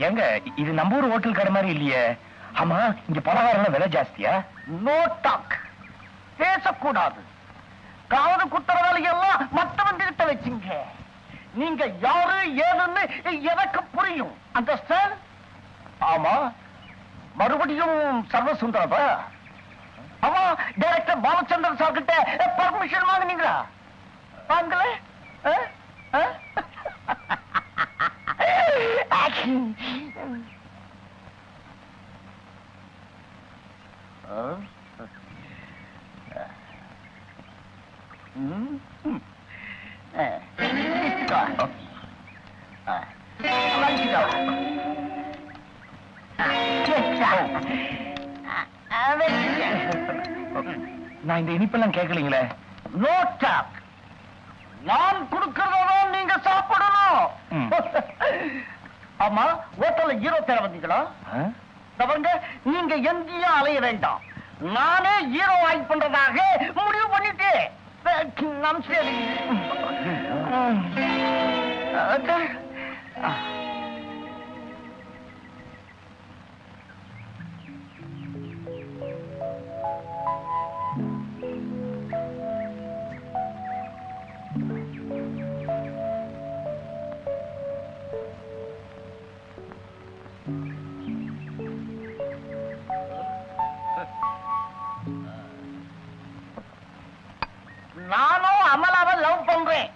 எங்க இது நம்ம ஊர் ஹோட்டல் கடை மாதிரி இல்லையே. ஆமா, இங்க பலகாரம் விலை ஜாஸ்தியா? நோ டாக், பேசக்கூடாது. காது குத்துற வேலையெல்லாம் மத்தவன் கிட்ட வச்சுங்க. நீங்க யாரு ஏதுன்னு எனக்கு புரியும். அண்டர்ஸ்டாண்ட்? ஆமா, மறுபடியும் சர்வசுந்தரா? ஆமா, டைரக்டர் பாலச்சந்திரன் சார் கிட்ட பர்மிஷன் வாங்கினீங்களா? வாங்கல? நான் இந்த இனிப்பெல்லாம் கேட்கலீங்களே. No talk. நான் கொடுக்கறதான் நீங்க சாப்பிடணும். ஆமா, ஹோட்டல்ல ஹீரோ தேட வந்தீங்களா? தவங்க, நீங்க எங்கேயும் அலைய வேண்டாம். நானே ஹீரோ ஆக்ட் பண்றதாக முடிவு பண்ணிட்டு நம் சரி. நானும் அமலாவை லவ் பண்றேன்.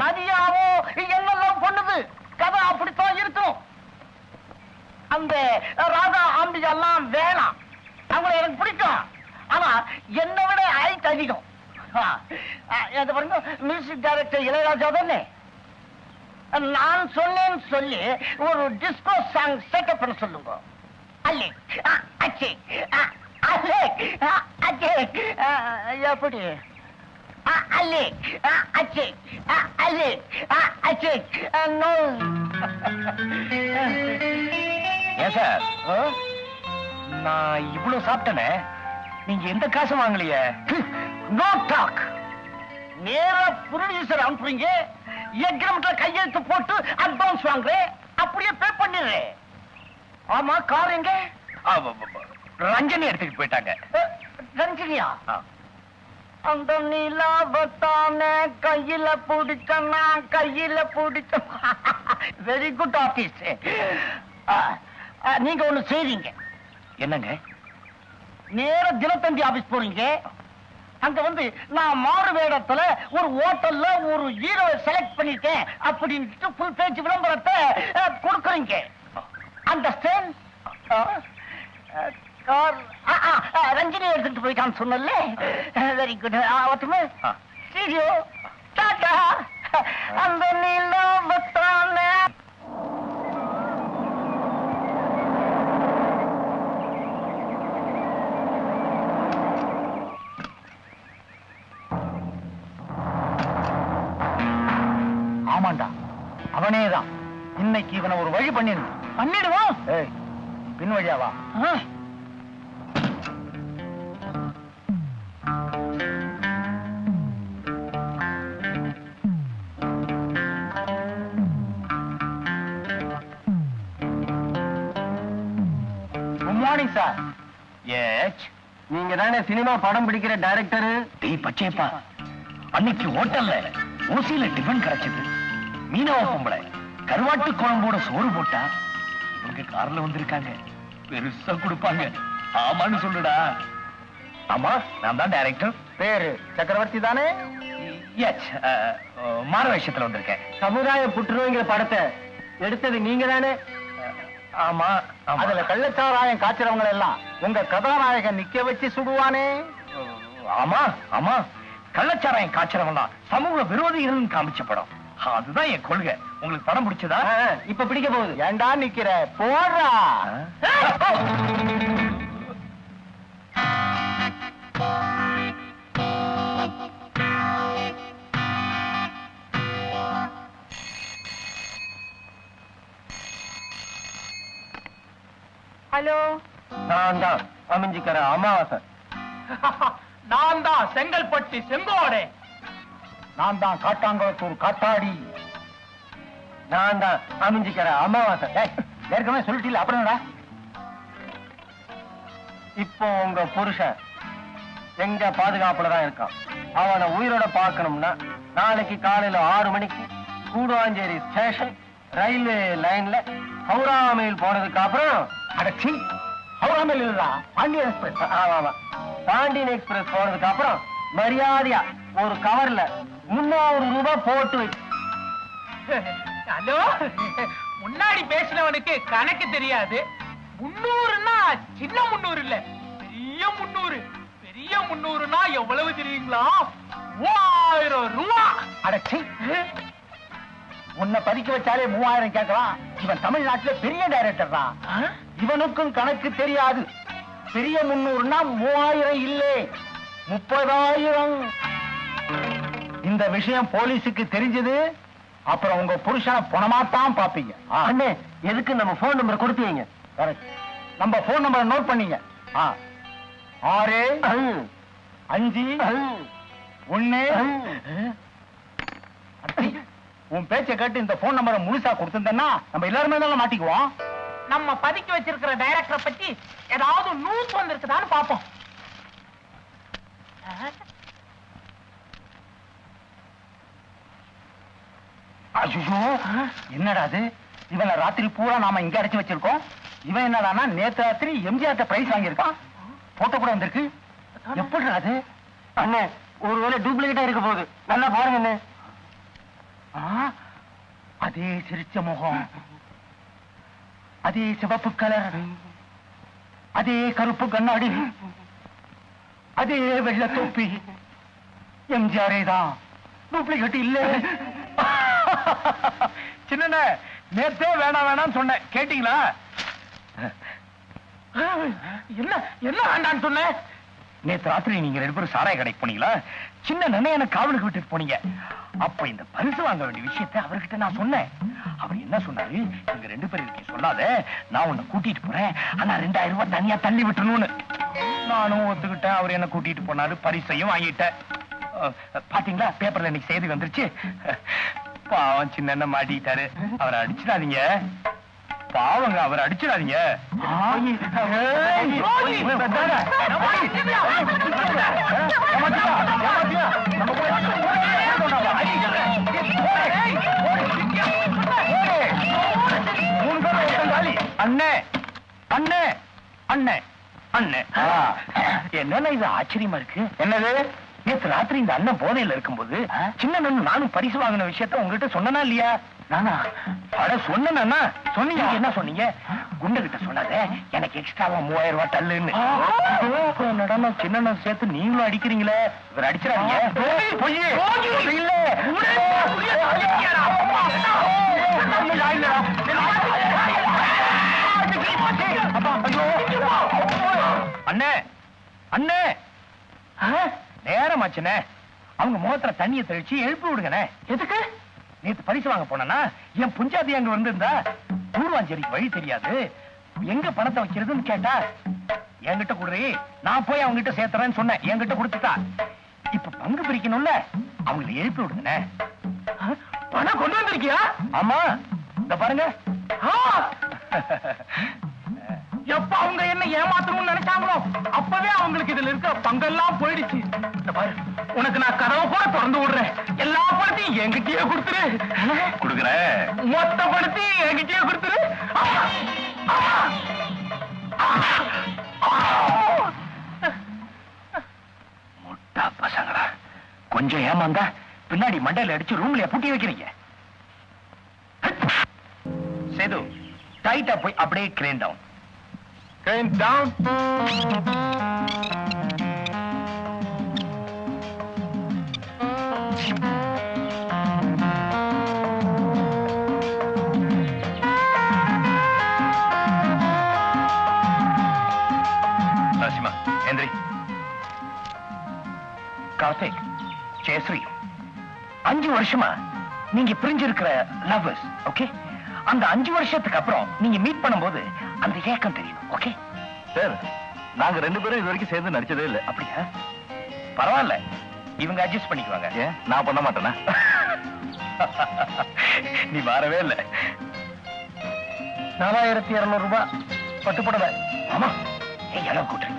நதியாவோ என்ன லவ் பண்ணுது. கதை அப்படித்தான் இருக்கும். அந்த ராதா ஆம்பிகா எல்லாம் வேணாம். அவங்கள எனக்கு பிடிக்கும். ஆனா என்னை விட ஹைட் அதிகம். பாருங்க, மியூசிக் டைரக்டர் இளையராஜா தானே. நான் சொன்னேன்னு சொல்லி ஒரு டிஸ்கோ சாங் செட்டப் பண்ண சொல்லுங்க. அல்லே அச்சே எப்படி? ஏன் சார், நான் இவ்வளவு சாப்பிட்டேனே, நீங்க எந்த காசும் வாங்கலையே. No talk. நேரா ப்ரொடியூசர் அனுப்புறீங்க, எக்ரிமெண்ட்ல கையெழுத்து போட்டு அட்வான்ஸ் வாங்குறேன், அப்படியே பே பண்ணிடுறேன். ஆமா, கார் எங்க? ரஞ்சனி எடுத்துக்கிட்டு போயிட்டாங்க. ரஞ்சினியா? அந்த நிலாவத்தான கையில பிடிச்சனா, கையில பிடிச்ச. Very good artist. நீங்க ஒண்ணு செய்வீங்க. என்னங்க? நேர தினத்தந்தி ஆபீஸ் போறீங்க. அங்க வந்து நான் மாறு வேடத்துல ஒரு ஹோட்டல்ல ஒரு ஹீரோவை செலக்ட் பண்ணிட்டேன் அப்படின்னு ஃபுல் பேஜ் விளம்பரத்தை கொடுக்குறீங்க. அண்டர்ஸ்டாண்ட்? ரஞ்சினி எடுத்துட்டு போயிட்டான்னு சொன்னல. Very good. ஒத்துமே ஸ்டூடியோ டாடா. அந்த நிலவத்தான ஆமாண்டா, அவனேதான். இன்னைக்கு இவனை ஒரு வழி பண்ணிடுவான். பின் வழியாவா? Good morning sir. எஸ், நீங்க தானே சினிமா படம் பிடிக்கிற டைரக்டர்? டேய் பச்சேப்பா, அன்னைக்கு ஹோட்டல்ல ஓசியில டிஃபன் கிடைச்சது. மீனவ பொம்பளை கருவாட்டு குழம்போட சோறு போட்டா இவங்க கார்ல வந்திருக்காங்க. பெருசா கொடுப்பாங்க. ஆமான்னு சொல்லுடா. ஆமா, நான் தான் டைரக்டர். பேரு சக்கரவர்த்தி தானே? எஸ், மாறு வேஷத்துல வந்திருக்கேன். சமுதாய புற்றுநோய்ங்கிற படத்தை எடுத்தது நீங்க தானே? ஆமா. அதுல கள்ளச்சாராயம் காய்ச்சறவங்க எல்லாம் உங்க கதாநாயகன் நிக்க வச்சு சுடுவானே? ஆமா ஆமா, கள்ளச்சாராயம் காய்ச்சறவெல்லாம் சமூக விரோதிகள் காமிச்ச படம். அதுதான் என் கொள்கை. உங்களுக்கு படம் பிடிச்சதா? இப்ப பிடிக்க போகுது. ஏண்டா நிக்கிற? போடுறா. ஹலோ, நான் தான் அமைஞ்சிக்கிற அமாவாசை. நான் தான் செங்கல்பட்டு செங்கோடே. நான் தான் காட்டாங்குளத்தூர் காட்டாடி. நான் தான் அமைஞ்சிக்கிற அமாவாசை. ஏற்கனவே சொல்லிட்டீங்க, அப்புறம் இப்போ உங்க புருஷன் எங்க பாதுகாப்புல தான் இருக்கான். அவனை உயிரோட பார்க்கணும்னா நாளைக்கு காலையில 6 மணிக்கு கூடுவாஞ்சேரி ஸ்டேஷன் ரயில்வே லைன்ல ஹவுரா மெயில் போனதுக்கு அப்புறம் அடச்சி ஹவுரா மெயில் இல்லா பாண்டியன் எக்ஸ்பிரஸ். ஆமா பாண்டியன் எக்ஸ்பிரஸ் போனதுக்கு அப்புறம் மரியாதையா ஒரு கவர்ல 300 ரூபாய் போட்டு வை. ஹலோ, முன்னாடி பேசினவனுக்கு கணக்கு தெரியாது. 300ன்னா சின்ன 300 இல்ல, பெரிய 300. பெரிய 300ன்னா எவ்வளவு தெரியுங்களா? 3000 ரூபா. அடச்சி, உன்னை பதிக்க வச்சாலே 3000 கேட்கலாம். இவன் தமிழ்நாட்டுல பெரிய டைரக்டர் தான். இவனுக்கும் கணக்கு தெரியாது. பெரிய 300ன்னா 3000 இல்லே, 30,000. இந்த விஷயம் போலீஸுக்கு தெரிஞ்சது, அப்புறம் உங்க புருஷனை பணமாத்தான் பாப்பீங்க. அண்ணே, எதுக்கு நம்ம போன் நம்பர் கொடுத்தீங்க? நம்ம போன் நம்பரை நோட் பண்ணீங்க. 6 5 1. உன் பேச்சை கேட்டு இந்த போன் நம்பரை முழுசா கொடுத்திருந்தேன்னா நம்ம எல்லாருமே தான் மாட்டிக்குவோம். நம்ம பதிக்க வச்சிருக்கிற டைரக்டரை பத்தி ஏதாவது நியூஸ் வந்திருக்குதான்னு பாப்போம். ஐயோ, என்னடா அது? இவனை ராத்திரி பூரா நாம இங்க அடைச்சு வச்சிருக்கோம். இவன் என்னடானா நேத்து ராத்திரி எம்ஜிஆர் பிரைஸ் வாங்கியிருக்கான். போட்டோ கூட வந்திருக்கு. எப்படி அது? அண்ணே, ஒருவேளை டூப்ளிகேட்டா இருக்க போகுது. நல்லா பாருங்க அண்ணே. அதே சிரிச்ச முகம், அதே சிவப்பு கலர், அதே கருப்பு கண்ணாடி, அதே வெள்ளை தொப்பி. எம்ஜிஆரே தான், டூப்ளிகேட் இல்ல. சின்ன நேத்தே வேணாம் வேணாம்னு சொன்னேன், கேட்டீங்களா? என்ன என்ன வேண்டான்னு சொன்னேன்? நேத்து ராத்திரி நீங்க 2 பேரும் சாராய கடைக்கு போனீங்களா? சின்ன நன்னையான காவலுக்கு விட்டுட்டு போனீங்க. அப்ப இந்த பரிசு வாங்க வேண்டிய விஷயத்தை அவர்கிட்ட நான் சொன்னேன். அவர் என்ன சொன்னாரு? நீங்க 2 பேரும் சொல்லாத, நான் உன்னை கூட்டிட்டு போறேன், ஆனா 2000 ரூபாய் தனியா தள்ளி விட்டுணும்னு. நானும் ஒத்துக்கிட்டேன். அவர் என்ன கூட்டிட்டு போனாரு, பரிசையும் வாங்கிட்டேன். பாத்தீங்களா, பேப்பர்ல இன்னைக்கு செய்தி வந்துருச்சு. பாவம் சின்ன மாட்டிட்டாரு. அவரை அடிச்சிடாதீங்க. பாவங்க, அவர் அடிச்சிடாதீங்க. அண்ணே அண்ணே அண்ணே அண்ணே, என்னன்னா இது ஆச்சரியமா இருக்கு. என்னது? நேற்று ராத்திரி இந்த அண்ணன் போதையில இருக்கும்போது சின்ன நானும் பரிசு வாங்கின விஷயத்த உங்ககிட்ட சொன்னா இல்லையா? நானா? அட சொன்னா சொன்னீங்க. என்ன சொன்னீங்க? குண்டு கிட்ட சொன்னாத, எனக்கு எக்ஸ்ட்ராவா 3000 ரூபாய் தள்ளுன்னு. என்னடா சின்ன சேர்த்து நீங்களும் அடிக்கிறீங்களே. இவர் அடிச்சிடாதீங்க. இல்ல அண்ணே அண்ணே, நேரமாச்சுனே. அவங்க முகத்துல தண்ணியை தெளிச்சு எழுப்பி விடுங்கண்ணே. எதுக்கு? நேத்து பரிசு வாங்க போனா என் புஞ்சாதி அங்க வந்திருந்தா கூடுவாஞ்சேரிக்கு வழி தெரியாது, எங்க பணத்தை வைக்கிறதுன்னு கேட்டா என்கிட்ட குடுறி, நான் போய் அவங்க கிட்ட சேர்த்துறேன்னு சொன்னேன். என்கிட்ட கொடுத்துட்டா. இப்ப பங்கு பிரிக்கணும்ல, அவங்களை எழுப்பி விடுங்கண்ணே. பணம் கொண்டு வந்திருக்கியா? ஆமா, இந்த பாருங்க. எப்ப அவங்க என்ன ஏமாத்தணும்னு நினைச்சாங்களோ அப்பவே அவங்களுக்கு இதுல இருக்க பங்கெல்லாம் போயிடுச்சு. பாரு, உனக்கு நான் கதவை கூட திறந்து விடுறேன். எல்லா பணத்தையும் என்கிட்டயே கொடுத்துரு. கொடுக்குறேன். மொத்த பணத்தையும் என்கிட்டயே கொடுத்துரு. முட்டா பசங்களா, கொஞ்சம் ஏமாந்தா பின்னாடி மண்டையில அடிச்சு ரூம்ல பூட்டி வைக்கிறீங்க. சேது, டைட்டா போய் அப்படியே crane down. Crane down. Narasimha, எந்திரி. கார்த்திக், ஜெயஸ்ரீ, 5 வருஷமா நீங்க பிரிஞ்சிருக்கிற லவ்வர்ஸ். ஓகே, அந்த 5 வருஷத்துக்கு அப்புறம் நீங்க மீட் பண்ணும்போது அந்த ஏக்கம் தெரியும். ஓகே சார், நாங்க 2 பேரும் இது வரைக்கும் சேர்ந்து நடிச்சதே இல்லை. அப்படியா? பரவாயில்ல, இவங்க அட்ஜஸ்ட் பண்ணிக்குவாங்க. ஏன் நான் பண்ண மாட்டேனா? நீ மாறவே இல்லை. 4200 ரூபாய் பட்டுப்படவை. ஆமா, ஏன் அளவு கூட்டுறீங்க?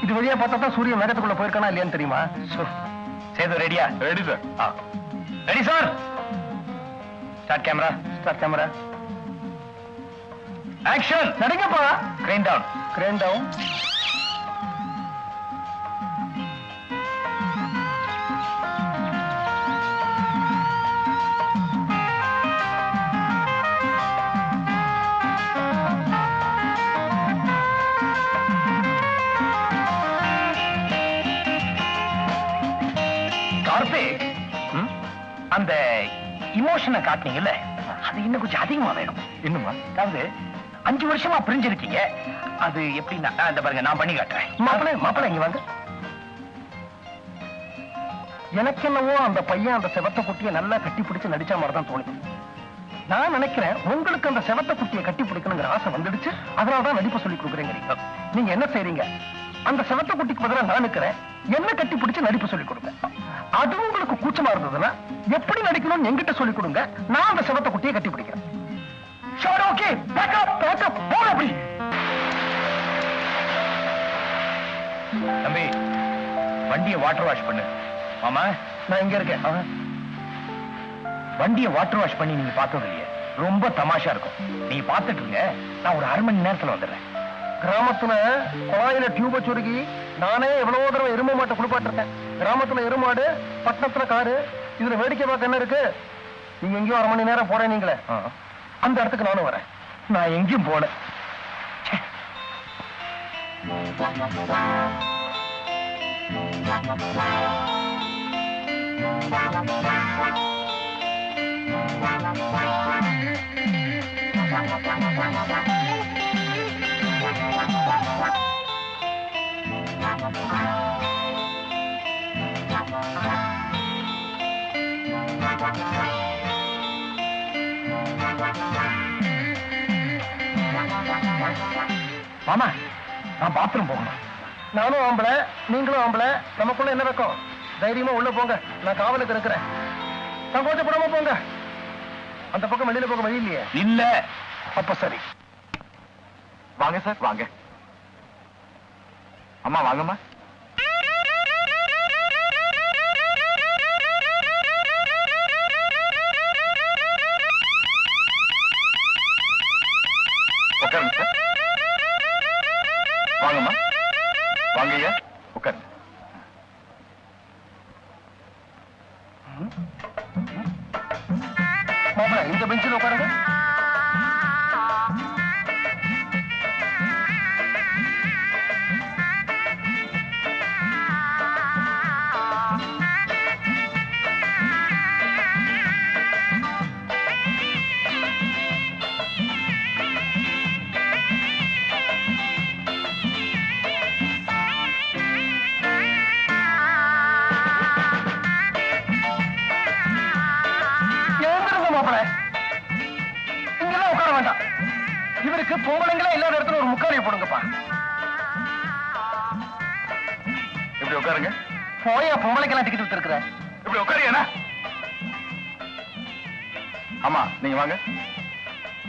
இது வழியா பார்த்தா தான் சூரிய மேகத்துக்குள்ள போயிருக்கானா இல்லையான்னு தெரியுமா? சேது ரெடியா? Ready sir. Ready sir. Start camera. Start camera. Action. நடிங்கப்பா. Crane down. Crane down. Karthik, அந்த இமோஷனை காட்டினீங்கல்ல, அது இன்னும் கொஞ்சம் அதிகமா வேணும். இன்னுமா? அதாவது 5 வருஷமா பிரிஞ்சிருக்கீங்க, அது எப்படின்னா அந்த பாருங்க, நான் பண்ணி காட்டுறேன். மாப்பிள்ளை இங்க வாங்க. எனக்கு என்னவோ அந்த பையன் அந்த செவத்த குட்டியை நல்லா கட்டி பிடிச்சு நடிச்ச மாதிரி தான் தோணுது. நான் நினைக்கிறேன் உங்களுக்கு அந்த செவத்த குட்டியை கட்டி பிடிக்கணுங்கிற ஆசை வந்துடுச்சு, அதனாலதான் நடிப்பு சொல்லி கொடுக்குறேங்க. நீங்க என்ன செய்றீங்க? அந்த செவத்த குட்டிக்கு பதிலாக நான் நிக்கிறேன், என்ன கட்டி பிடிச்சு நடிப்பு சொல்லி கொடுங்க. அது உங்களுக்கு கூச்சமா இருந்ததுன்னா எப்படி நடிக்கணும்னு என்கிட்ட சொல்லி கொடுங்க, நான் அந்த செவத்த குட்டியை கட்டி பிடிக்கிறேன். ஷோர், ஓகே, பேக்கப் பேக்கப் போற. அப்படி தம்பி, வண்டியை வாட்டர் வாஷ் பண்ணு. மாமா, நான் இங்க இருக்கேன். வண்டியை வாட்டர் வாஷ் பண்ணி நீங்க பார்த்தது இல்லையே, ரொம்ப தமாஷா இருக்கும். நீங்க பார்த்துட்டு இருங்க, நான் ஒரு 1/2 மணி நேரத்துல வந்துடுறேன். கிராமத்துல குழாயில டியூப சுருகி நானே எவ்வளவோ தடவை எருமை மாட்டை குளிப்பாட்டிருக்கேன். கிராமத்துல எருமாடு, பட்டணத்துல காரு. இதுல வேடிக்கை பார்க்க என்ன இருக்கு? நீங்க எங்கேயும் 1/2 மணி நேரம் போறேன் நீங்களே, அந்த இடத்துக்கு நானும் வரேன். நான் எங்கேயும் போல. மாமா, நான் பாத்ரூம் போகணும். நானும் ஆம்பளை, நீங்களும் ஆம்பளை, நமக்குள்ள என்ன வைக்கும்? தைரியமா உள்ள போங்க, நான் காவலுக்கு இருக்கிறேன். சங்கோச்சப்படாம போங்க. அந்த பக்கம் வெளியில போக வழி இல்லையே? இல்ல. அப்ப சரி. வாங்க சார், வாங்க. அம்மா வாங்கம்மா. உட்காருங்க சார். வாங்கம்மா, வாங்க ஐயா, உட்காருங்க. மாப்பிள்ள, இந்த பெஞ்சில் உட்காருங்க. இங்கெல்லாம் உட்கார வேண்டாம். இவருக்கு பொம்பளைங்களே இல்லாத இடத்துல ஒரு முக்காலியை போடுங்கப்பா. இப்படி உட்காருங்க. போயா, பொம்பளைக்கெல்லாம் டிக்கெட் வித்துருக்குற. இப்படி உட்காருங்க. ஆமா, நீங்க வாங்க.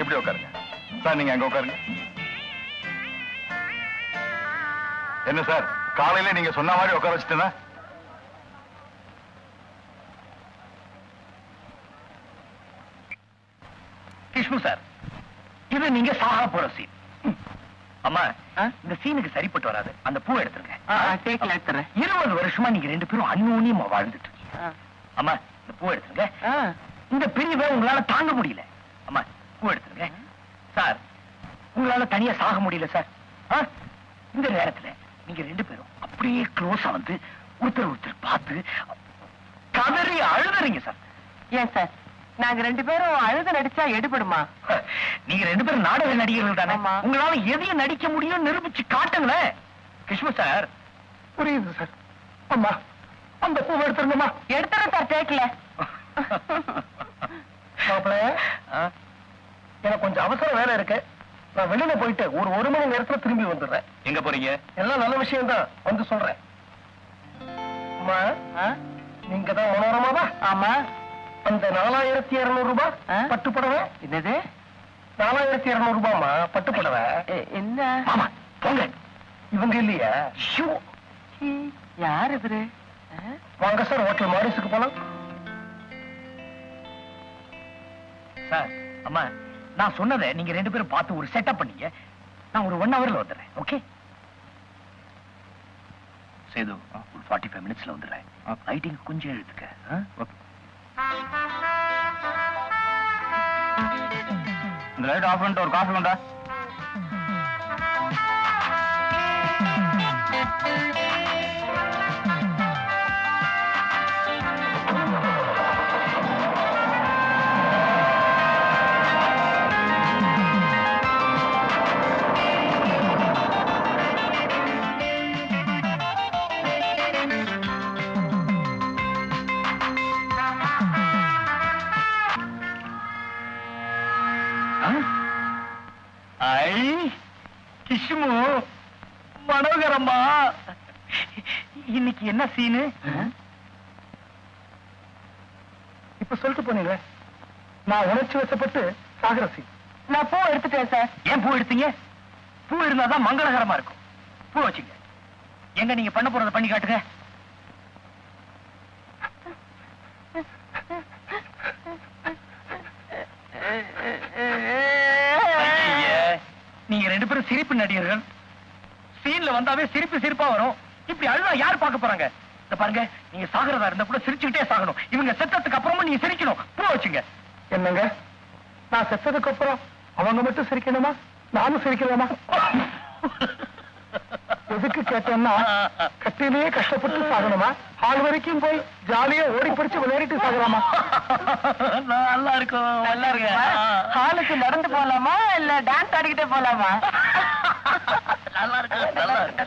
இப்படி உட்காருங்க சார். நீங்க அங்க உட்காருங்க. என்ன சார், காலையில நீங்க சொன்ன மாதிரி உட்கார வச்சுட்டேன்னா? விஷ்ணு சார், இது நீங்க சாக போற சீன். அம்மா, இந்த சீனுக்கு சரிப்பட்டு வராது. அந்த பூ எடுத்துருங்க. 20 வருஷமா நீங்க 2 பேரும் அந்யோன்யமா வாழ்ந்துட்டு இருக்கீங்க. அம்மா, இந்த பூ எடுத்துருங்க. இந்த பிரிவை உங்களால தாங்க முடியல. அம்மா, பூ எடுத்துருங்க. சார், உங்களால தனியா சாக முடியல சார். இந்த நேரத்துல நீங்க 2 பேரும் அப்படியே க்ளோஸா வந்து ஒருத்தர் பார்த்து கதறி அழுதுறீங்க சார். ஏன் சார், நாங்க 2 பேரும் அழுத நடிச்சா எடுபடுமா? நீங்க 2 பேரும் நாடக நடிகர்கள் தானே, ஆமா. உங்களால எதையும் நடிக்க முடியும் நிரூபிச்சு காட்டுங்களேன். கிருஷ்ண சார். புரியுது சார். அம்மா அந்த பூவை எடுத்துருங்கம்மா. எடுத்துறேன் சார், கேட்கல. மாப்பிள்ள, எனக்கு கொஞ்சம் அவசர வேலை இருக்கு. நான் வெளியில போயிட்டு ஒரு மணி நேரத்துல திரும்பி வந்துடுறேன். எங்க போறீங்க? எல்லாம் நல்ல விஷயம் தான், வந்து சொல்றேன். அம்மா, நீங்க தான் மனோரமாவா? ஆமா. அந்த 4200 ரூபாய் பட்டு புடவை. என்னது? 4200 ரூபாய்மா பட்டு புடவை. என்ன? ஆமா, போங்க. இவங்க இல்லையா? யார் இது? வாங்க சார், ஹோட்டல் மாரிஸுக்கு போலாம். சார், அம்மா, நான் சொன்னதை நீங்க 2 பேரும் பார்த்து ஒரு செட்டப் பண்ணீங்க. நான் ஒரு 1 ஹவர்ல வந்துடுறேன். ஓகே சேது, ஒரு 45 மினிட்ஸ்ல வந்துடுறேன். லைட்டிங் கொஞ்சம் எழுதுக்க. ஓகே. இந்த லைட் ஆஃப் பண்ணிட்டு ஒரு காஃபி கொண்டா. கிஷ்மு, மனோகரம்மா, இன்னைக்கு என்ன சீனு? இப்ப சொல்லிட்டு போனீங்க, நான் உணர்ச்சி வசப்பட்டு சாகர சீன். நான் பூ எடுத்துட்டேன் சார். ஏன் பூ எடுத்தீங்க? பூ இருந்தாதான் மங்களகரமா இருக்கும். பூ வச்சுங்க. எங்க நீங்க பண்ண போறத பண்ணி காட்டுங்க. நீங்க 2 பேரும் சிரிப்பு நடிகர்கள். சீன்ல வந்தாவே சிரிப்பா வரும். இப்படி அழுதா யார் பார்க்க போறாங்க? இத பாருங்க, நீங்க சாகரதா இருந்தா கூட சிரிச்சுக்கிட்டே சாகணும். இவங்க செத்ததுக்கு அப்புறமும் நீங்க சிரிக்கணும். பூ வச்சுங்க. என்னங்க, நான் செத்ததுக்கு அப்புறம் அவங்க மட்டும் சிரிக்கணுமா? நானும் சிரிக்கலாமா? எதுக்கு கேட்டேன்னா, கட்டிலேயே கஷ்டப்பட்டு சாகணுமா? ஹால் வரைக்கும் போய் ஜாலியா ஓடி பிடிச்சு விளையாடிட்டு சாகலாமா? நல்லா இருக்கும், நல்லா இருக்கு. ஹாலுக்கு நடந்து போலாமா இல்ல டான்ஸ் ஆடிக்கிட்டே போலாமா? நல்லா இருக்கு, நல்லா இருக்கு.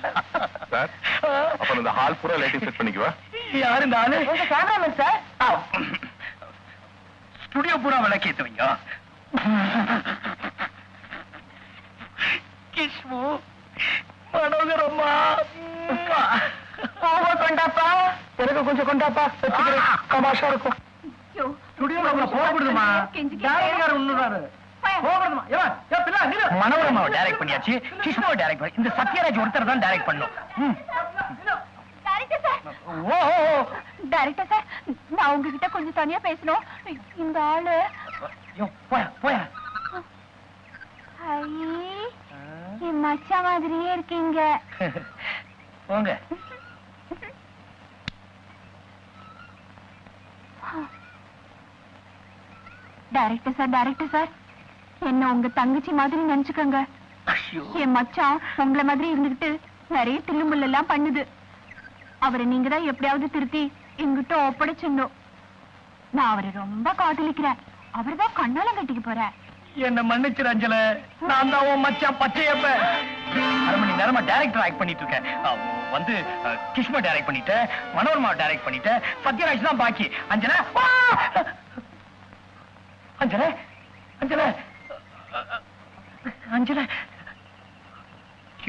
சார், அப்ப இந்த ஹால் பூரா லைட்டிங் செட் பண்ணிக்குவா. யார் இந்த ஆளு? உங்க கேமராமேன் சார். ஸ்டுடியோ பூரா விளக்கேத்துவீங்க. கிஷ்மு, மனோகரம்மா, பூவை கொண்டாப்பா. எனக்கு கொஞ்சம் கொண்டாப்பா, வச்சுக்கிறேன். தமாஷா இருக்கும். ஸ்டுடியோல உங்களை போகக்கூடாதுமா. டைரக்டர் ஒண்ணுறாரு. போகக்கூடாதுமா. ஏவா, ஏ பிள்ளை நில்லு. மனோரமாவை டைரக்ட் பண்ணியாச்சு, கிஷ்முவை டைரக்ட் பண்ணி. இந்த சத்யராஜ் ஒருத்தர் தான் டைரக்ட் பண்ணணும். ஓ டைரக்டர் சார், நான் உங்ககிட்ட கொஞ்சம் தனியா பேசணும். இந்த ஆளு போயா போயா. என் மச்சா மாதிரியே இருக்கீங்க. போங்க. டைரக்டர் சார், என்ன உங்க தங்கச்சி மாதிரி நினைச்சுக்கோங்க. என் மச்சான் உங்களை மாதிரி இருந்துகிட்டு நிறைய தில்லுமுள்ள எல்லாம் பண்ணுது. அவரை நீங்க தான் எப்படியாவது திருத்தி எங்கிட்ட ஒப்படைச்சிடணும். நான் அவரை ரொம்ப காதலிக்கிறேன். அவர் தான் கண்ணால கட்டிக்க போறேன். என்ன மன்னிச்சிரு அஞ்சல, நான் தான் உன் மச்சான் பச்சையப்ப. 1/2 மணி நேரமா டைரக்டர் ஆக்ட் பண்ணிட்டு இருக்கேன். வந்து கிஷ்மா டைரக்ட் பண்ணிட்டேன், மனோரமா டைரக்ட் பண்ணிட்டேன், சத்யராஜ் தான் பாக்கி. அஞ்சல, அஞ்சல, அஞ்சல, அஞ்சல.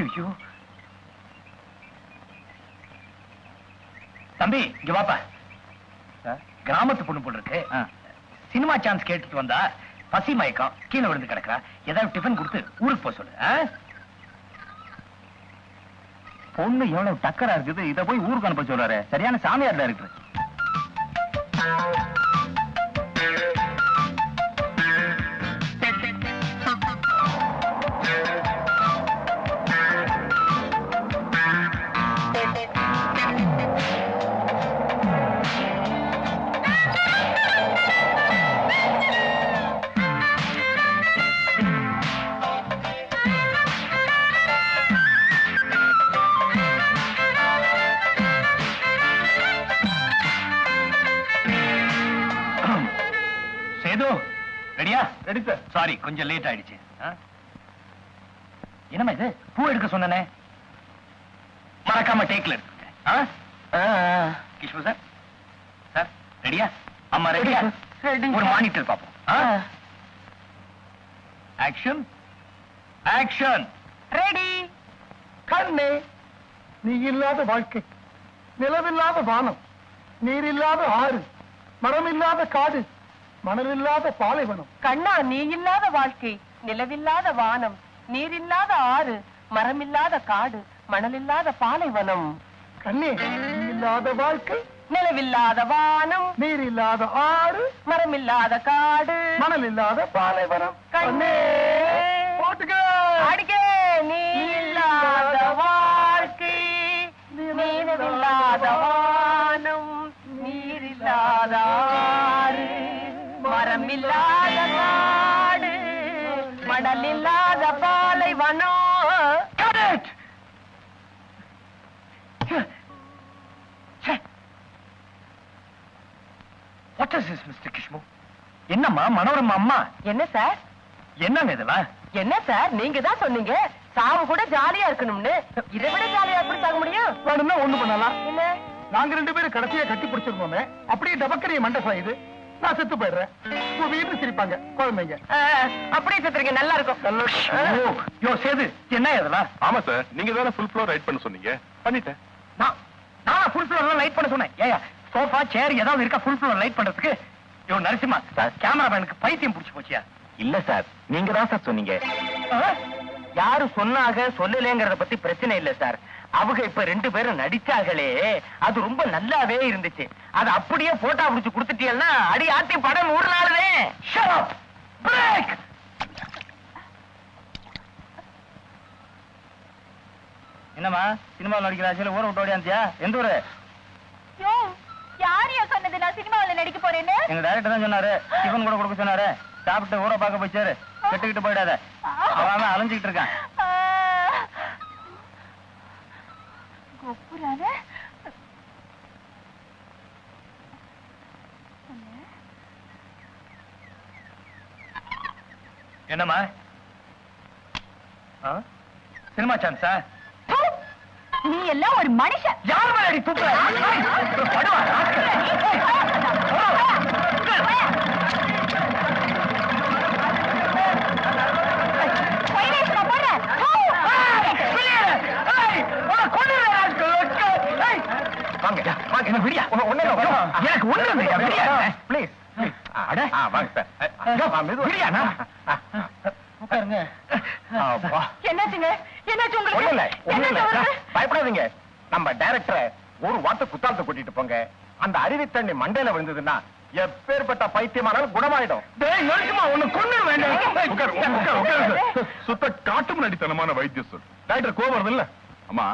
ஐயோ தம்பி, இங்க வாப்பா. கிராமத்து பொண்ணு போல இருக்கு. சினிமா சான்ஸ் கேட்டுட்டு வந்தா, பசி மயக்கம், கீழே விழுந்து கிடக்குறா. ஏதாவது டிஃபன் கொடுத்து ஊருக்கு போக சொல்லு. பொண்ணு எவ்வளவு டக்கரா இருக்குது, இத போய் ஊருக்கு அனுப்ப சொல்றாரு. சரியான சாமியார் டைரக்டர். Ready sir. சாரி, கொஞ்சம் லேட் ஆயிடுச்சு. என்னமா இது? பூ எடுக்க சொன்னனே, மறக்காம டேக்ல எடுத்துங்க. கிஷ்ணு சார், சார் ரெடியா? அம்மா ரெடியா? ஒரு மானிட்டர் பாப்போம். Action, action. ரெடி. கண்ணே, நீ இல்லாத வாழ்க்கை, நிலவில்லாத வானம், நீர் இல்லாத ஆறு, மரம் இல்லாத காடு, மணல் இல்லாத பாலைவனம். கண்ணா, நீ இல்லாத வாழ்க்கை, நிலவில்லாத வானம், நீர் இல்லாத ஆறு, மரம் இல்லாத காடு, மணல் இல்லாத பாலைவனம். கண்ணே, நீ இல்லாத வாழ்க்கை, நிலவில்லாத வானம், நீர் இல்லாத ஆறு, மரம் இல்லாத காடு, மணல் இல்லாத பாலைவனம். கண்ணே போட்டுக்க. அடிக்கே. நீ இல்லாத வாழ்க்கை, நிலவில்லாத வானம், நீர் இல்லாத ஆறு, மரம் இல்லாத காடு, மணல் இல்லாத பாலைவனம். What is this, Mr. Kishmu? என்னம்மா மனோரமா அம்மா? என்ன சார்? என்னங்க இதெல்லாம்? என்ன சார், நீங்க தான் சொன்னீங்க சாவு கூட ஜாலியா இருக்கணும்னு. இதை விட ஜாலியா எப்படி சாக முடியும்? வேணும்னா ஒண்ணு பண்ணலாம். என்ன? நாங்க 2 பேரும் கடைசியா கட்டி பிடிச்சிருந்தோமே, அப்படியே டபக்கரிய மண்டை சாயுது, நான் செத்து போயிடுறேன். உங்க வீட்டு சிரிப்பாங்க குழந்தைங்க. அப்படியே செத்துறீங்க, நல்லா இருக்கும். யோ சேது, என்ன இதெல்லாம்? ஆமா சார், நீங்க தானே ஃபுல் ஃப்ளோர் ரைட் பண்ண சொன்னீங்க. பண்ணிட்டேன். நான் ஃபுல் ஃப்ளோர் லைட் பண்ண சொன்னேன். ஏயா சோஃபா சேர் ஏதாவது இருக்கா ஃபுல் ஃப்ளோர் லைட் பண்றதுக்கு? யோ நரசிம்மா, கேமராமேனுக்கு பைத்தியம் பிடிச்சு போச்சியா? இல்ல சார், நீங்க தான் சார் சொன்னீங்க. யாரு சொன்னாக சொல்லலங்கிறத பத்தி பிரச்சனை இல்ல சார். அவங்க இப்ப 2 பேரும் நடிச்சாங்களே, அது ரொம்ப நல்லாவே இருந்துச்சு. அது அப்படியே போட்டோ பிடிச்சு கொடுத்துட்டீங்கன்னா அடி ஆட்டி படம் 100 நாளுதே. Shut up! Break! என்னமா சினிமாவில் நடிக்கிற ஆசையில ஊரை விட்டு ஓடியாந்தியா? எந்த ஊரு? யாரையா சொன்னது நான் சினிமாவில் நடிக்க போறேன்னு? எங்க டைரக்டர் தான் சொன்னாரு, டிஃபன் கூட கொடுக்க சொன்னாரு. சாப்பிட்டு ஊரை பார்க்க போய் சேரு, கெட்டுக்கிட்டு போயிடாத. அவன் அலைஞ்சுக்கிட்டு இருக்கான். கொப்புறானே. என்னம்மா சினிமா சான்ஸா? நீ எல்லாம் ஒரு மனுஷன். யார் மேலடி தூக்குற? படுவா எனக்கு ஒண்ணு பிளீஸ். என்னாச்சுங்க? என்னாச்சு உங்களுக்கு? பயப்படாதீங்க. நம்ம டைரக்டரை ஒரு வார்த்தை குத்தாலத்தை கூட்டிட்டு போங்க. அந்த அருவி தண்ணி மண்டையில விழுந்ததுன்னா எப்பேற்பட்ட பைத்தியமானாலும் குணமாயிடும். சுத்த காட்டு முன்னாடித்தனமான வைத்தியம் சொல். டாக்டர் கோவம் இல்ல. அம்மா,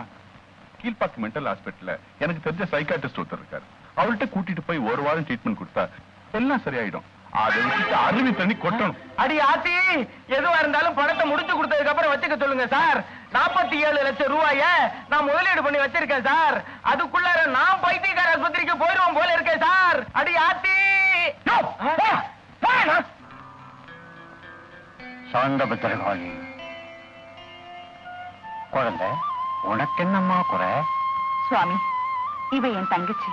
கீழ்பாக்கு மென்டல் ஹாஸ்பிட்டல்ல எனக்கு தெரிஞ்ச சைக்காட்ரிஸ்ட் ஒருத்தர் இருக்காரு. அவர்கிட்ட கூட்டிட்டு போய் 1 வாரம் ட்ரீட்மெண்ட் கொடுத்தா எல்லாம் சரியாயிடும். அதை விட்டுட்டு அருவி தண்ணி கொட்டணும். அடி ஆத்தி, எதுவா இருந்தாலும் பணத்தை முடிச்சு கொடுத்ததுக்கு அப்புறம் வச்சுக்க சொல்லுங்க சார். 47 லட்சம் ரூபாய நான் முதலீடு பண்ணி வச்சிருக்கேன் சார். அதுக்குள்ளார நான் பைத்தியக்கார ஆஸ்பத்திரிக்கு போயிடுவோம் போல இருக்கேன் சார். அடி ஆத்தி. சாந்தபத்திரகாளி குழந்தை, உனக்கு என்னம்மா குறை? சுவாமி, இவ என் தங்கச்சி.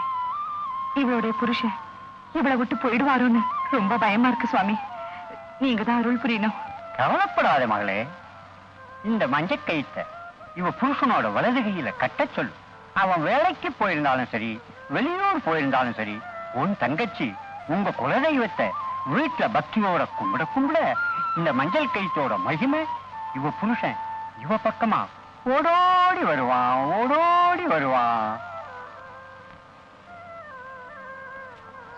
இவளுடைய புருஷன் இவளை விட்டு போயிடுவாரோன்னு ரொம்ப பயமா இருக்கு சுவாமி. நீங்க தான் அருள் புரியணும். கவலைப்படாத மகளே. இந்த மஞ்சள் கயித்தை இவ புருஷனோட வலது கையில கட்ட சொல்லு. அவன் வேலைக்கு போயிருந்தாலும் சரி, வெளியூர் போயிருந்தாலும் சரி, உன் தங்கச்சி உங்க குலதெய்வத்தை வீட்டுல பக்தியோட கும்பிட கும்பிட இந்த மஞ்சள் கயித்தோட மகிமை இவ புருஷன் இவ பக்கமா ஓடோடி வருவான், ஓடோடி வருவான்.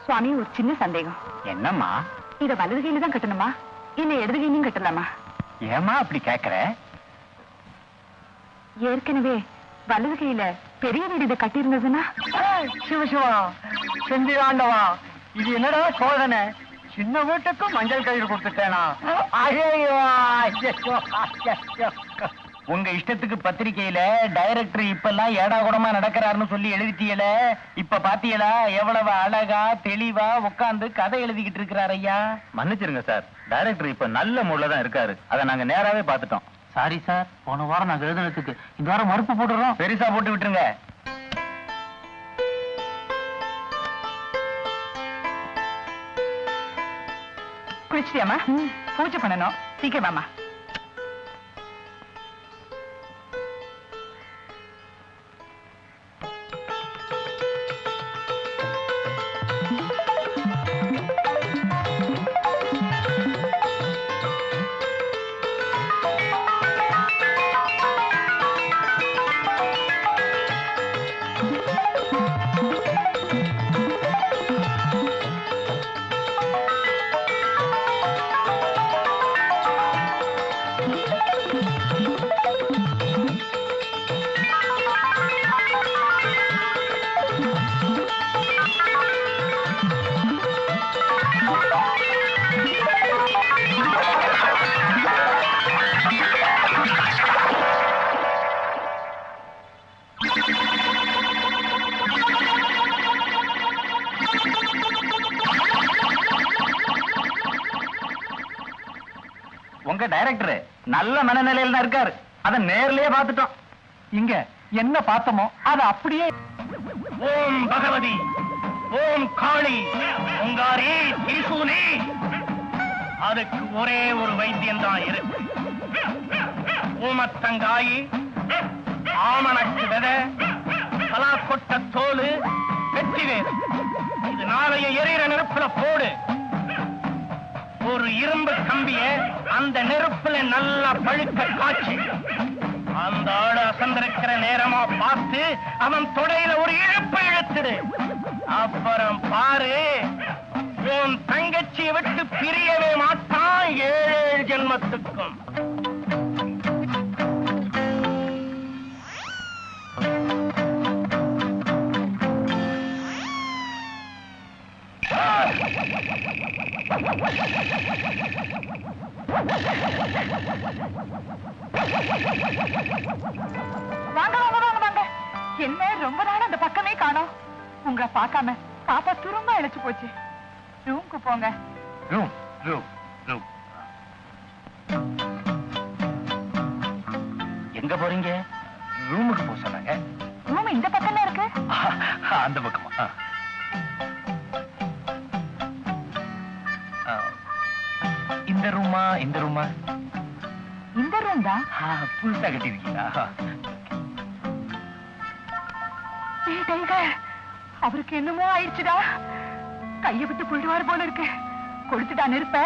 சுவாமி, ஒரு சின்ன சந்தேகம். என்னம்மா? இத வலது கையில தான் கட்டணுமா இல்ல இடது கையிலும் கட்டலாமா? ஏமா அப்படி கேக்குற? ஏற்கனவே வலது கையில பெரிய வீடு இதை கட்டி இருந்ததுன்னா? சிவசிவா, செந்தி ஆண்டவா, இது என்னடா சோதனை? சின்ன வீட்டுக்கும் மஞ்சள் கயிறு கொடுத்துட்டேனா? ஐயோ, உங்க இஷ்டத்துக்கு பத்திரிக்கையில டைரக்டர் இப்பெல்லாம் ஏடா கூடமா நடக்கிறாருன்னு சொல்லி எழுதிட்டீல. இப்ப பாத்தீங்களா எவ்வளவு அழகா தெளிவா உட்கார்ந்து கதை எழுதிக்கிட்டு இருக்கிறார் ஐயா. மன்னிச்சிருங்க சார், டைரக்டர் இப்ப நல்ல மூட்ல தான் இருக்காரு. அதை நாங்க நேராவே பாத்துட்டோம். சாரி சார், போன வாரம் நாங்க எழுதுனதுக்கு இந்த வாரம் மறுப்பு போட்டுறோம். பெருசா போட்டு விட்டுருங்க. குளிச்சிட்டியாமா? பூஜை பண்ணணும், சீக்கிரமாமா. உங்க டைரக்டர் நல்ல மனநிலையில தான் இருக்காரு. அத நேர்லயே பார்த்துட்டோம். இங்க என்ன பார்த்தோமோ அது அப்படியே. ஓம் பகவதி, ஓம் காளி, ஓங்காரி, ஈசூனி. அதுக்கு ஒரே ஒரு வைத்தியம் தான் இருக்கு. ஊமத்தங்காயி, ஆமணக்கு விதை, பலாக்கொட்ட தோல், வெற்றி வேறு. இது நாளைய எரியிற நெருப்புல போடு. ஒரு இரும்பு கம்பிய அந்த நெருப்புல நல்லா பழுக்க காய்ச்சி அந்த ஆடு அசந்திருக்கிற நேரமா பார்த்து அவன் தொடையில ஒரு இழுப்பு இழுத்துடு. அப்புறம் பாரு, உன் தங்கச்சியை விட்டு பிரியவே மாட்டான் 7 ஜென்மத்துக்கும். வாங்க வாங்க வாங்க வாங்க. என்ன ரொம்ப நாள் அந்த பக்கமே காணோம். உங்களை பார்க்காம பாப்பா துரும்ப இழைச்சு போச்சு. ரூம்க்கு போங்க. Room room room. எங்க போறீங்க? ரூமுக்கு போக சொன்னாங்க. ரூம் இந்த பக்கம்ல இருக்கு. அந்த பக்கமா? இந்த ரூமா இந்த ரூமா? இந்த ரூம் தான். புதுசா கட்டிருக்கீங்களா? அவருக்கு என்னமோ ஆயிடுச்சுடா. கைய விட்டு போயிடுவாரு போல இருக்கு. கொடுத்துட்டா நெருப்ப,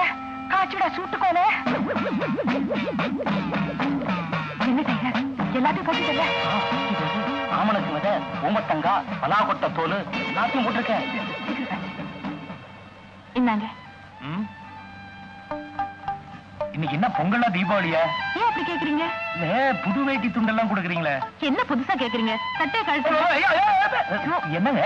காய்ச்சிடா சூட்டுக்கோல. என்ன டைகர், எல்லாத்தையும் போட்டுட்டல? ஆமணக்கு விதை, ஊமத்தங்கா, பலாக்கொட்ட தோல் எல்லாத்தையும் போட்டிருக்கேன். இந்தாங்க. இன்னைக்கு என்ன பொங்கலா தீபாவளியா? ஏன் அப்படி கேக்குறீங்க? இல்ல புது வேட்டி துண்டெல்லாம் கொடுக்குறீங்களே. என்ன புதுசா கேக்குறீங்க? சட்டையை கழட்டு. என்னங்க?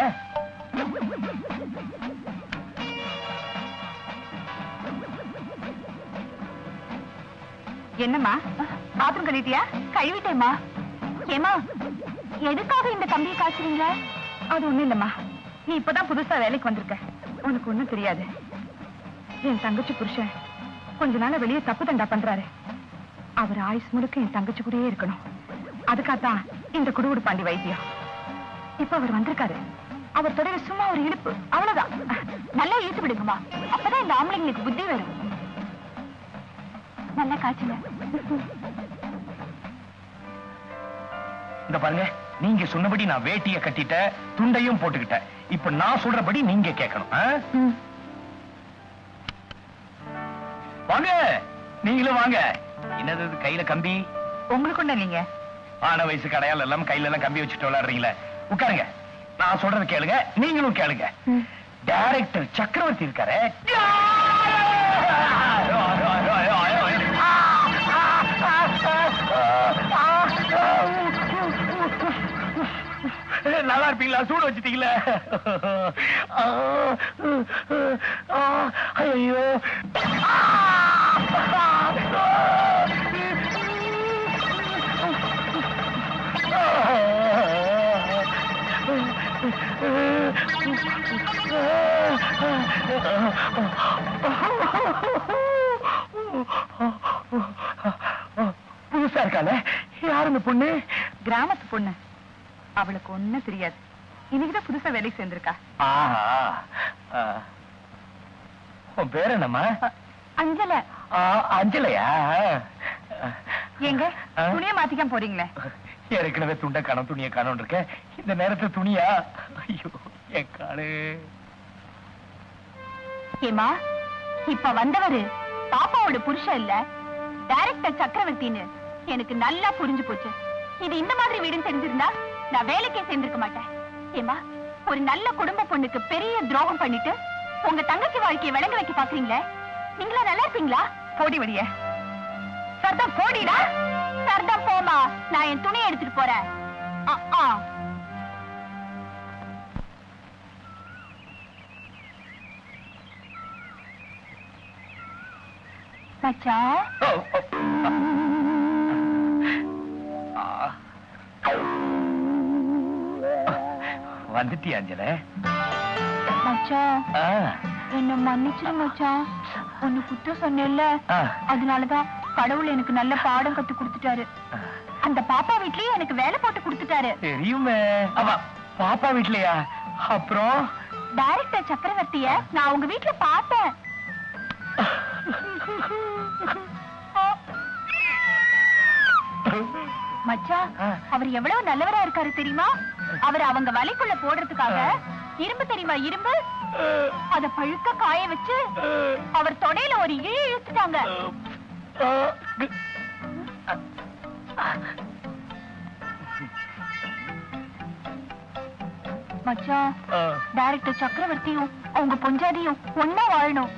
என்னம்மா, பாத்ரூம் கழிட்டியா? கழுவிட்டேம்மா. ஏமா, எதுக்காக இந்த கம்பியை காய்ச்சுறீங்க? அது ஒண்ணும் இல்லம்மா, நீ இப்பதான் புதுசா வேலைக்கு வந்திருக்க, உனக்கு ஒண்ணும் தெரியாது. என் தங்கச்சி புருஷன் கொஞ்ச நாள வெளியே தப்பு தண்டா பண்றாரு. அவர் ஆயுஸ் முழுக்க என் தங்கச்சி கூடயே இருக்கணும். அதுக்காகத்தான் இந்த குடுகுடு பாண்டி வைத்தியம். இப்ப அவர் வந்திருக்காரு. அவர் தொடையில சும்மா ஒரு இழுப்பு, அவ்வளவுதான். நல்லா இழுத்து விடுங்கம்மா, அப்பதான் இந்த ஆம்பளைங்களுக்கு புத்தி வரும். நல்லா காய்ச்சல. இந்த பாருங்க, நீங்க சொன்னபடி நான் வேட்டிய கட்டிட்டேன், துண்டையும் போட்டுக்கிட்டேன். இப்ப நான் சொல்றபடி நீங்க கேட்கணும். வாங்க, நீங்களும் வாங்க. என்னது கையில கம்பி? உங்களுக்கு ஒண்ணு இல்லைங்க. ஆன வயசு கடையால் எல்லாம் கையில எல்லாம் கம்பி வச்சுட்டு விளையாடுறீங்களே. உட்காருங்க, நான் சொல்றது கேளுங்க, நீங்களும் கேளுங்க. டைரக்டர் சக்கரவர்த்தி இருக்காரு. நல்லா இருப்பீங்களா? சூடு வச்சுட்டீங்களா? ஐயோ, யார் அந்த பொண்ணு? கிராமத்து பொண்ணு. அவளுக்கு ஒண்ணும் தெரியாது. இன்னைக்குதான் புதுசா வேலைக்கு சேர்ந்திருக்கா. உன் பேர் என்னம்மா? அஞ்சல. அஞ்சலையா? எங்க துணியை மாத்திக்காம போறீங்களே? ஏற்கனவே துண்டை காணும் துணியை காணும் இருக்க, இந்த நேரத்துல துணியா? ஐயோ என் காலு. ஏமா, இப்ப வந்தவரு பாப்பாவோட புருஷன் இல்ல, டைரக்டர் சக்கரவர்த்தின்னு எனக்கு நல்லா புரிஞ்சு போச்சு. இது இந்த மாதிரி வீடுன்னு தெரிஞ்சிருந்தா நான் வேலைக்கே சேர்ந்திருக்க மாட்டேன். ஏமா, ஒரு நல்ல குடும்ப பொண்ணுக்கு பெரிய துரோகம் பண்ணிட்டு உங்க தங்கச்சி வாழ்க்கையை விளங்க வைக்க பாக்குறீங்களே, நீங்களா நல்லா இருப்பீங்களா? போடி வழிய. சர்தம் போடிடா. சர்தம் போமா, நான் என் துணியை எடுத்துட்டு போறேன். மச்சான், வந்துட்டியா அஞ்சல? மச்சான் என்ன மன்னிச்சிரு மச்சான். ஒன்னு குத்தம் சொன்னேல்ல, அதனாலதான் கடவுள் எனக்கு நல்ல பாடம் கத்து கொடுத்துட்டாரு. அந்த பாப்பா வீட்லயே எனக்கு வேலை போட்டு கொடுத்துட்டாரு. தெரியுமே. பாப்பா வீட்லயா? அப்புறம் டைரக்டர் சக்கரவர்த்திய நான் உங்க வீட்டுல பார்த்தேன். மச்சான், அவர் எவ்வளவு நல்லவரா இருக்காரு தெரியுமா? அவர் அவங்க வலைக்குள்ள போடுறதுக்காக இரும்பு தெரியுமா, இரும்பு, அத பழுக்க காய வச்சு அவர் தொடையில ஒரு இழு இழுத்துட்டாங்க. மச்சான், டைரக்டர் சக்கரவர்த்தியும் அவங்க பொஞ்சாதியும் ஒன்னா வாழணும்.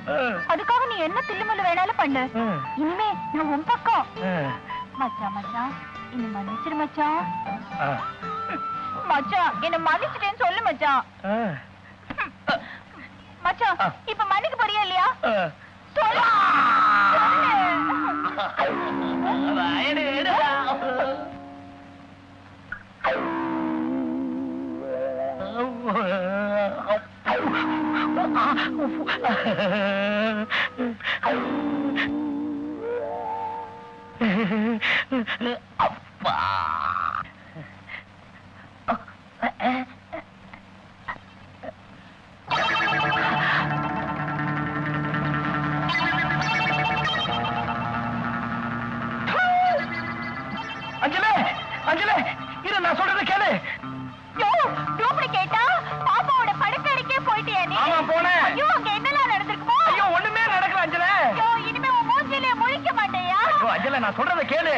அதுக்காக நீ என்ன தில்லுமுள்ளு வேணாலும் பண்ணு. இனிமே நான் உன் பக்கம். மச்சான் மச்சான், என்ன மன்னிச்சிரு மச்சான். மச்சான், என்ன மன்னிச்சிட்டேன்னு சொல்லு மச்சான். மச்சான், இப்ப மன்னிக்க போறியா இல்லையா? சொல்லு. அப்பா, அஞ்சலே அஞ்சலே, இரு நான் சொல்றதை கேளு. டூப்ளிகேட்டா பாப்பாவோட படுக்கறைக்கே போயிட்டியா நீ? ஆமா போனேன். ஐயோ, அங்க என்னலாம் நடந்துருக்குமோ? ஐயோ ஒண்ணுமே நடக்கல அஞ்சலே. ஐயோ, இனிமே உன் மூஞ்சிலே முழிக்க மாட்டேயா? ஐயோ அஞ்சலே, நான் சொல்றதை கேளு.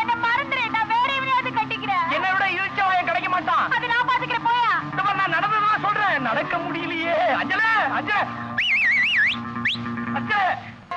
என்ன மறந்துரு, நான் வேற எவனையாவது கட்டிக்கிறேன். என்னை விட இழுச்சவாயம் கிடைக்க மாட்டான். அது நான் பாத்துக்கிறேன், போயா. நான் நடந்ததான் சொல்றேன், நடக்க முடியலையே. அஞ்சலே அஞ்சலே.